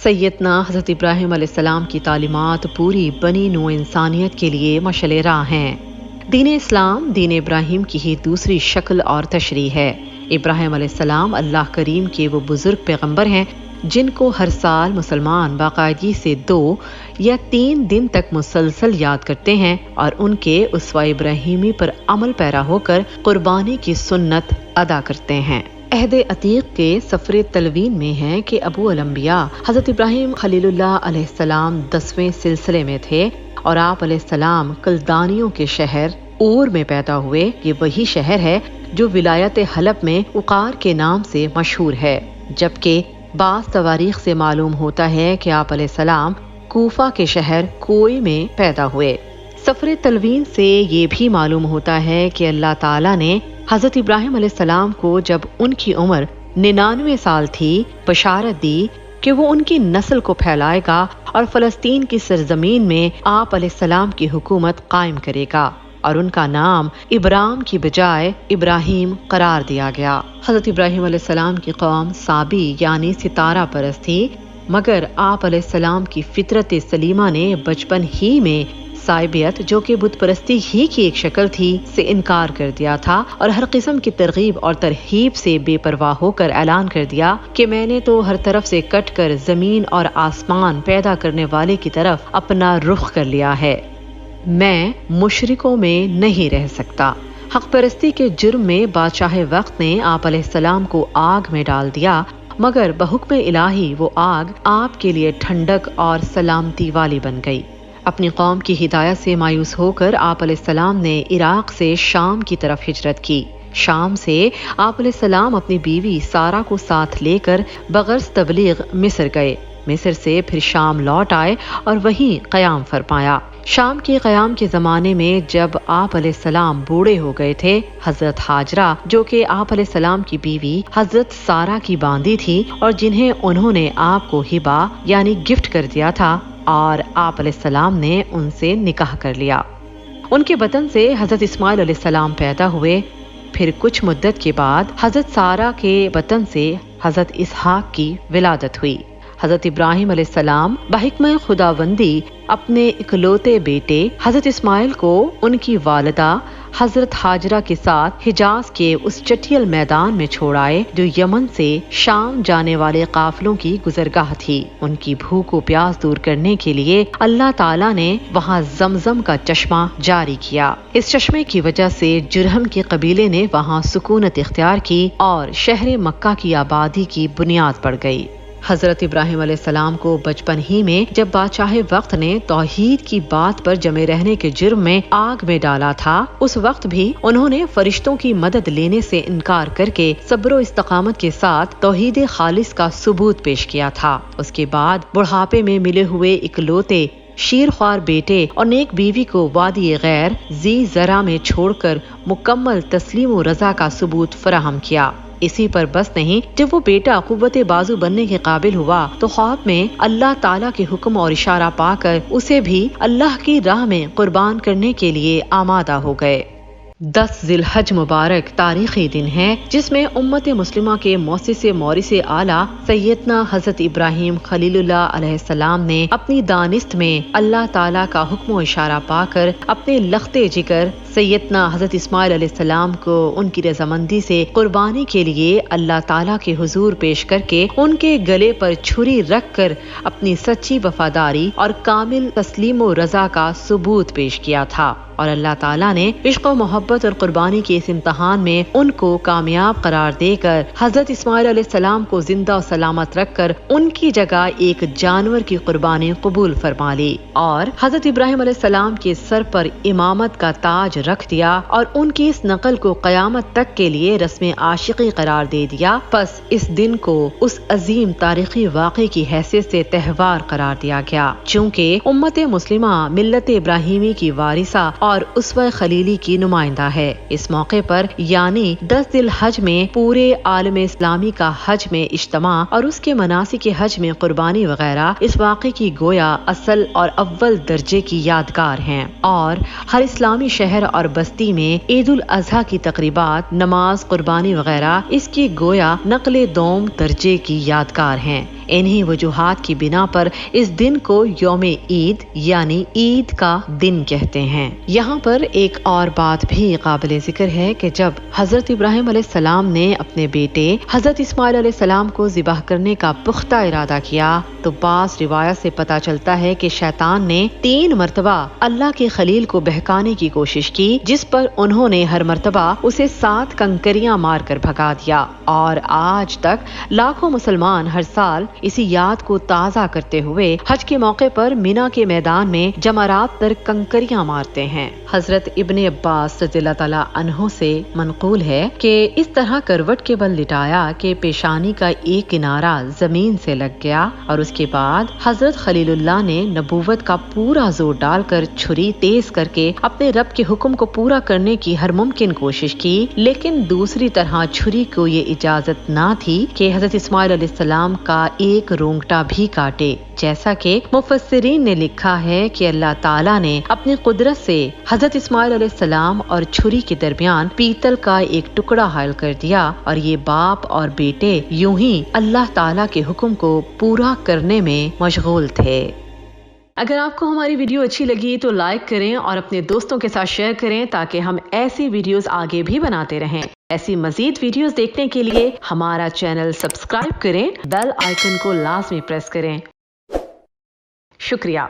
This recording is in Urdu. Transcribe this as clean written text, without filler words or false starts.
سیدنا حضرت ابراہیم علیہ السلام کی تعلیمات پوری بنی نوع انسانیت کے لیے مشعل راہ ہیں۔ دین اسلام دین ابراہیم کی ہی دوسری شکل اور تشریح ہے۔ ابراہیم علیہ السلام اللہ کریم کے وہ بزرگ پیغمبر ہیں جن کو ہر سال مسلمان باقاعدگی سے 2 یا 3 دن تک مسلسل یاد کرتے ہیں اور ان کے اسوہ ابراہیمی پر عمل پیرا ہو کر قربانی کی سنت ادا کرتے ہیں۔ عہد عتیق کے سفر تلوین میں ہے کہ ابو الانبیاء حضرت ابراہیم خلیل اللہ علیہ السلام 10ویں سلسلے میں تھے اور آپ علیہ السلام کلدانیوں کے شہر اور میں پیدا ہوئے۔ یہ وہی شہر ہے جو ولایت حلب میں وقار کے نام سے مشہور ہے، جبکہ بعض تواریخ سے معلوم ہوتا ہے کہ آپ علیہ السلام کوفہ کے شہر کوئی میں پیدا ہوئے۔ سفر تلوین سے یہ بھی معلوم ہوتا ہے کہ اللہ تعالیٰ نے حضرت ابراہیم علیہ السلام کو جب ان کی عمر 99 سال تھی بشارت دی کہ وہ ان کی نسل کو پھیلائے گا اور فلسطین کی سرزمین میں آپ علیہ السلام کی حکومت قائم کرے گا، اور ان کا نام ابرام کی بجائے ابراہیم قرار دیا گیا۔ حضرت ابراہیم علیہ السلام کی قوم صابی یعنی ستارہ پرست تھی، مگر آپ علیہ السلام کی فطرت سلیمہ نے بچپن ہی میں سائبیت جو کہ بت پرستی ہی کی ایک شکل تھی سے انکار کر دیا تھا اور ہر قسم کی ترغیب اور ترہیب سے بے پرواہ ہو کر اعلان کر دیا کہ میں نے تو ہر طرف سے کٹ کر زمین اور آسمان پیدا کرنے والے کی طرف اپنا رخ کر لیا ہے، میں مشرکوں میں نہیں رہ سکتا۔ حق پرستی کے جرم میں بادشاہ وقت نے آپ علیہ السلام کو آگ میں ڈال دیا، مگر بحکم الہی وہ آگ آپ کے لیے ٹھنڈک اور سلامتی والی بن گئی۔ اپنی قوم کی ہدایت سے مایوس ہو کر آپ علیہ السلام نے عراق سے شام کی طرف ہجرت کی۔ شام سے آپ علیہ السلام اپنی بیوی سارہ کو ساتھ لے کر بغرض تبلیغ مصر گئے۔ مصر سے پھر شام لوٹ آئے اور وہیں قیام فرمایا۔ شام کے قیام کے زمانے میں جب آپ علیہ السلام بوڑھے ہو گئے تھے، حضرت ہاجرہ جو کہ آپ علیہ السلام کی بیوی حضرت سارہ کی باندی تھی اور جنہیں انہوں نے آپ کو ہبہ یعنی گفٹ کر دیا تھا، اور آپ علیہ السلام نے ان سے نکاح کر لیا۔ ان کے بطن سے حضرت اسماعیل علیہ السلام پیدا ہوئے۔ پھر کچھ مدت کے بعد حضرت سارہ کے بطن سے حضرت اسحاق کی ولادت ہوئی۔ حضرت ابراہیم علیہ السلام بحکمہ خداوندی اپنے اکلوتے بیٹے حضرت اسماعیل کو ان کی والدہ حضرت ہاجرہ کے ساتھ حجاز کے اس چٹیل میدان میں چھوڑ آئے جو یمن سے شام جانے والے قافلوں کی گزرگاہ تھی۔ ان کی بھوک و پیاس دور کرنے کے لیے اللہ تعالیٰ نے وہاں زمزم کا چشمہ جاری کیا۔ اس چشمے کی وجہ سے جرہم کے قبیلے نے وہاں سکونت اختیار کی اور شہر مکہ کی آبادی کی بنیاد پڑ گئی۔ حضرت ابراہیم علیہ السلام کو بچپن ہی میں جب بادشاہ وقت نے توحید کی بات پر جمے رہنے کے جرم میں آگ میں ڈالا تھا، اس وقت بھی انہوں نے فرشتوں کی مدد لینے سے انکار کر کے صبر و استقامت کے ساتھ توحید خالص کا ثبوت پیش کیا تھا۔ اس کے بعد بڑھاپے میں ملے ہوئے اکلوتے شیر خوار بیٹے اور نیک بیوی کو وادی غیر ذی زرع میں چھوڑ کر مکمل تسلیم و رضا کا ثبوت فراہم کیا۔ اسی پر بس نہیں، جب وہ بیٹا قوت بازو بننے کے قابل ہوا تو خواب میں اللہ تعالیٰ کے حکم اور اشارہ پا کر اسے بھی اللہ کی راہ میں قربان کرنے کے لیے آمادہ ہو گئے۔ 10 ذی الحج مبارک تاریخی دن ہے جس میں امت مسلمہ کے مؤسس مورث اعلیٰ سیدنا حضرت ابراہیم خلیل اللہ علیہ السلام نے اپنی دانست میں اللہ تعالیٰ کا حکم و اشارہ پا کر اپنے لختے جگر سیدنا حضرت اسماعیل علیہ السلام کو ان کی رضامندی سے قربانی کے لیے اللہ تعالیٰ کے حضور پیش کر کے ان کے گلے پر چھری رکھ کر اپنی سچی وفاداری اور کامل تسلیم و رضا کا ثبوت پیش کیا تھا، اور اللہ تعالیٰ نے عشق و محبت اور قربانی کے اس امتحان میں ان کو کامیاب قرار دے کر حضرت اسماعیل علیہ السلام کو زندہ و سلامت رکھ کر ان کی جگہ ایک جانور کی قربانی قبول فرما لی اور حضرت ابراہیم علیہ السلام کے سر پر امامت کا تاج رکھ دیا اور ان کی اس نقل کو قیامت تک کے لیے رسم عاشقی قرار دے دیا۔ پس اس دن کو اس عظیم تاریخی واقعے کی حیثیت سے تہوار قرار دیا گیا، چونکہ امت مسلمہ ملت ابراہیمی کی وارثہ اور اسوہ خلیلی کی نمائندہ ہے۔ اس موقع پر یعنی 10 ذی الحج میں پورے عالم اسلامی کا حج میں اجتماع اور اس کے مناسک حج میں قربانی وغیرہ اس واقعے کی گویا اصل اور اول درجے کی یادگار ہیں، اور ہر اسلامی شہر اور بستی میں عید الاضحیٰ کی تقریبات، نماز، قربانی وغیرہ اس کی گویا نقل دوم درجے کی یادگار ہیں۔ انہی وجوہات کی بنا پر اس دن کو یوم عید یعنی عید کا دن کہتے ہیں۔ یہاں پر ایک اور بات بھی قابل ذکر ہے کہ جب حضرت ابراہیم علیہ السلام نے اپنے بیٹے حضرت اسماعیل علیہ السلام کو ذبح کرنے کا پختہ ارادہ کیا تو بعض روایت سے پتہ چلتا ہے کہ شیطان نے 3 مرتبہ اللہ کے خلیل کو بہکانے کی کوشش کی، جس پر انہوں نے ہر مرتبہ اسے 7 کنکریاں مار کر بھگا دیا، اور آج تک لاکھوں مسلمان ہر سال اسی یاد کو تازہ کرتے ہوئے حج کے موقع پر مینا کے میدان میں جمرات پر کنکریاں مارتے ہیں۔ حضرت ابن عباس رضی اللہ تعالیٰ عنہ سے منقول ہے کہ اس طرح کروٹ کے بل لٹایا کہ پیشانی کا ایک کنارہ زمین سے لگ گیا، اور اس کے بعد حضرت خلیل اللہ نے نبوت کا پورا زور ڈال کر چھری تیز کر کے اپنے رب کے حکم کو پورا کرنے کی ہر ممکن کوشش کی، لیکن دوسری طرح چھری کو یہ اجازت نہ تھی کہ حضرت اسماعیل علیہ السلام کا ایک رونگٹا بھی کاٹے، جیسا کہ مفسرین نے لکھا ہے کہ اللہ تعالیٰ نے اپنی قدرت سے حضرت اسماعیل علیہ السلام اور چھری کے درمیان پیتل کا ایک ٹکڑا حائل کر دیا، اور یہ باپ اور بیٹے یوں ہی اللہ تعالیٰ کے حکم کو پورا کرنے میں مشغول تھے۔ اگر آپ کو ہماری ویڈیو اچھی لگی تو لائک کریں اور اپنے دوستوں کے ساتھ شیئر کریں تاکہ ہم ایسی ویڈیوز آگے بھی بناتے رہیں۔ ایسی مزید ویڈیوز دیکھنے کے لیے ہمارا چینل سبسکرائب کریں، بیل آئیکن کو لازمی پریس کریں۔ شکریہ۔